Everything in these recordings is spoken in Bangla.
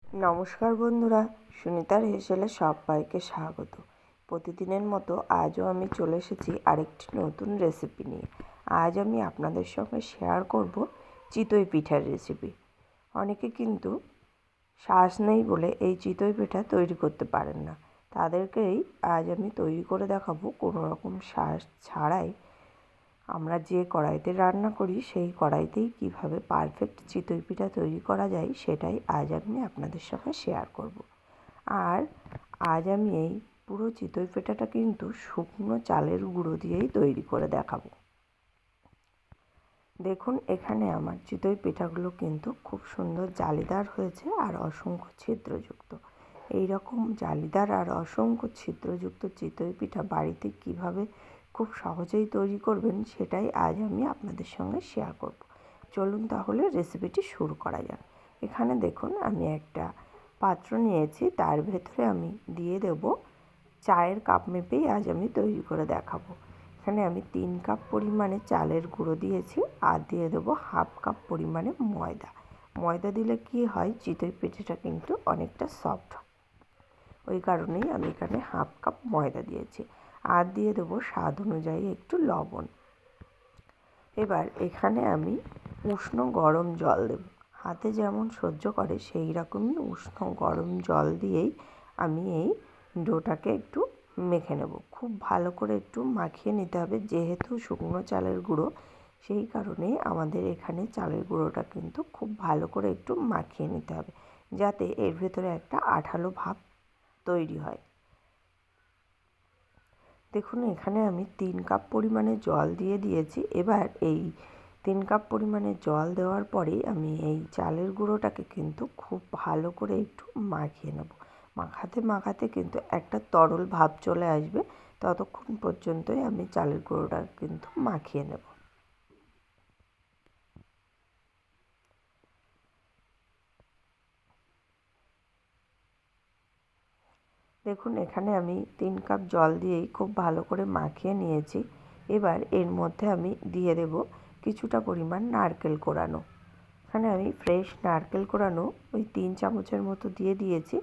নমস্কার বন্ধুরা, সুনিতার হেসেলে সবাইকে স্বাগত। প্রতিদিনের মতো আজও আমি চলে এসেছি আরেকটি নতুন রেসিপি নিয়ে। আজ আমি আপনাদের সঙ্গে শেয়ার করব চিতই পিঠার রেসিপি। অনেকে কিন্তু শ্বাস নেই বলে এই চিতই পিঠা তৈরি করতে পারেন না, তাদেরকেই আজ আমি তৈরি করে দেখাবো কোনো রকম শ্বাস ছাড়াই আমরা যে কড়াইতে রান্না করি সেই কড়াইতেই কিভাবে পারফেক্ট চিতই পিঠা তৈরি করা যায় সেটাই আজ আমি আপনাদের সঙ্গে শেয়ার করব। আর আজ আমি এই পুরো চিতই পিঠাটা কিন্তু শুকনো চালের গুঁড়ো দিয়েই তৈরি করে দেখাবো। দেখুন, এখানে আমার চিতই পিঠাগুলো কিন্তু খুব সুন্দর জালিদার হয়েছে আর অসংখ্য ছিদ্রযুক্ত। এই রকম জালিদার আর অসংখ্য ছিদ্রযুক্ত চিতই পিঠা বাড়িতে কিভাবে খুব সহজেই তৈরি করবেন সেটাই আজ আমি আপনাদের সঙ্গে শেয়ার করব। চলুন তাহলে রেসিপিটি শুরু করা যাক। এখানে দেখুন, আমি একটা পাত্র নিয়েছি, তার ভেতরে আমি দিয়ে দেব চায়ের কাপ মেপেই আজ আমি তৈরি করে দেখাবো। এখানে আমি 3 কাপ পরিমাণে চালের গুঁড়ো দিয়েছি আর দিয়ে দেবো হাফ কাপ পরিমাণে ময়দা। ময়দা দিলে কি হয়, চিতই পিঠাটা কিন্তু অনেকটা সফট হয়, ওই কারণেই আমি এখানে হাফ কাপ ময়দা দিয়েছি। আর দিয়ে দেবো স্বাদ অনুযায়ী একটু লবণ। এবার এখানে আমি উষ্ণ গরম জল দেব। হাতে যেমন সহ্য করে সেই রকমই উষ্ণ গরম জল দিয়েই আমি এই ডোটাকে একটু মেখে নেব। খুব ভালো করে একটু মাখিয়ে নিতে হবে, যেহেতু শুকনো চালের গুঁড়ো সেই কারণেই আমাদের এখানে চালের গুঁড়োটা কিন্তু খুব ভালো করে একটু মাখিয়ে নিতে হবে, যাতে এর ভেতরে একটা আঠালো ভাব তৈরি হয়। দেখুন, এখানে আমি 3 কাপ পরিমাণে জল দিয়ে দিয়েছি। এবার এই 3 কাপ পরিমাণে জল দেওয়ার পরেই আমি এই চালের গুঁড়োটাকে কিন্তু খুব ভালো করে একটু মাখিয়ে নেব। মাখাতে মাখাতে কিন্তু একটা তরল ভাব চলে আসবে, ততক্ষণ পর্যন্তই আমি চালের গুঁড়োটা কিন্তু মাখিয়ে নেব। দেখুন, এখানে আমি 3 কাপ জল দিয়েই খুব ভালো করে মাখিয়ে নিয়েছি। এবার এর মধ্যে আমি দিয়ে দেব কিছুটা পরিমাণ নারকেল কোড়ানো। এখানে আমি ফ্রেশ নারকেল কোড়ানো ওই 3 চামচের মতো দিয়ে দিয়েছি।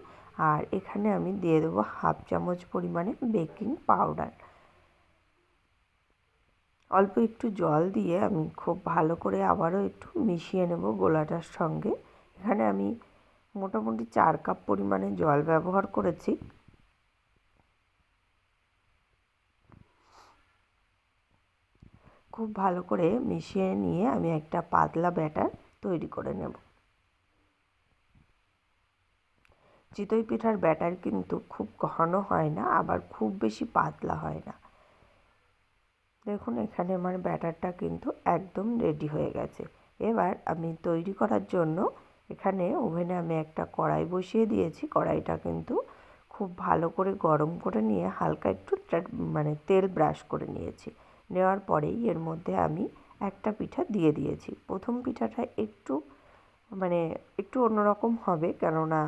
আর এখানে আমি দিয়ে দেবো হাফ চামচ পরিমাণে বেকিং পাউডার। অল্প একটু জল দিয়ে আমি খুব ভালো করে আবারও একটু মিশিয়ে নেব গোলাটার সঙ্গে। এখানে আমি মোটামুটি 4 কাপ পরিমাণে জল ব্যবহার করেছি। খুব ভালো করে মিশিয়ে নিয়ে আমি একটা পাতলা ব্যাটার তৈরি করে নেব। চিতই পিঠার ব্যাটার কিন্তু খুব ঘন হয় না, আবার খুব বেশি পাতলা হয় না। দেখুন, এখানে আমার ব্যাটারটা কিন্তু একদম রেডি হয়ে গেছে। এবার আমি তৈরি করার জন্য এখানে ওভেনে আমি একটা কড়াই বসিয়ে দিয়েছি। কড়াইটা কিন্তু খুব ভালো করে গরম করে নিয়ে হালকা একটু তেল ব্রাশ করে নিয়েছি। নেওয়ার পরেই এর মধ্যে আমি একটা পিঠা দিয়ে দিয়েছি। প্রথম পিঠাটা একটু অন্যরকম হবে, কেননা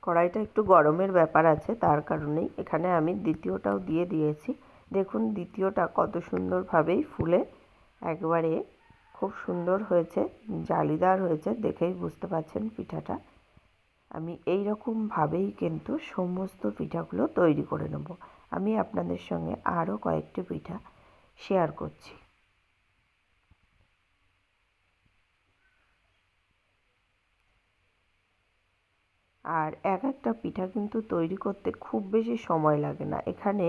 কড়াইটা একটু গরমের ব্যাপার আছে, তার কারণেই এখানে আমি দ্বিতীয়টাও দিয়ে দিয়েছি। দেখুন, দ্বিতীয়টা কত সুন্দরভাবেই ফুলে একবারে খুব সুন্দর হয়েছে, জালিদার হয়েছে, দেখেই বুঝতে পারছেন পিঠাটা। আমি এই রকমভাবেই কিন্তু সমস্ত পিঠাগুলো তৈরি করে নেব। আমি আপনাদের সঙ্গে আরও কয়েকটি পিঠা শেয়ার করছি। আর একটা পিঠা কিন্তু তৈরি করতে খুব বেশি সময় লাগে না। এখানে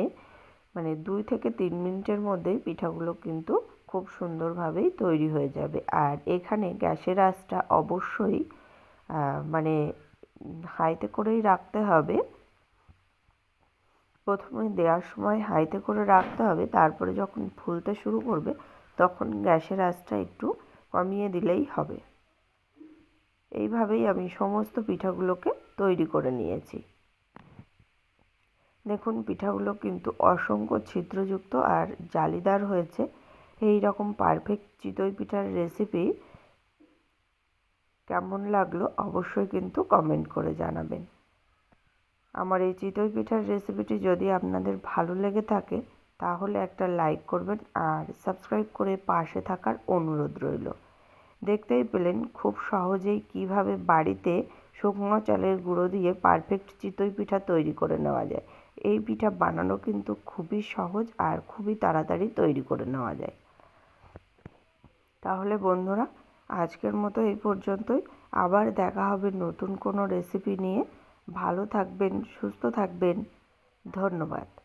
2 থেকে 3 মিনিটের মধ্যেই পিঠাগুলো কিন্তু খুব সুন্দরভাবেই তৈরি হয়ে যাবে। আর এখানে গ্যাসের আঁচটা অবশ্যই হাইতে করেই রাখতে হবে। প্রথমে দেওয়ার সময় হাইতে করে রাখতে হবে, তারপরে যখন ফুলতে শুরু করবে তখন গ্যাসের আঁচটা একটু কমিয়ে দিলেই হবে। এইভাবেই আমি সমস্ত পিঠাগুলোকে তৈরি করে নিয়েছি। দেখুন, পিঠাগুলো কিন্তু অসংখ্য ছিদ্রযুক্ত আর জালিদার হয়েছে। এই রকম পারফেক্ট চিতই পিঠার রেসিপি কেমন লাগলো অবশ্যই কিন্তু কমেন্ট করে জানাবেন। আমার এই চিতই পিঠার রেসিপিটি যদি আপনাদের ভালো লেগে থাকে তাহলে একটা লাইক করবেন আর সাবস্ক্রাইব করে পাশে থাকার অনুরোধ রইল। দেখতেই পেলেন খুব সহজেই কিভাবে বাড়িতে শুকনো চালের গুঁড়ো দিয়ে পারফেক্ট চিতই পিঠা তৈরি করে নেওয়া যায়। এই পিঠা বানানো কিন্তু খুবই সহজ আর খুবই তাড়াতাড়ি তৈরি করে নেওয়া যায়। তাহলে বন্ধুরা, আজকের মতো এই পর্যন্তই। আবার দেখা হবে নতুন কোনো রেসিপি নিয়ে। ভালো থাকবেন, সুস্থ থাকবেন। ধন্যবাদ।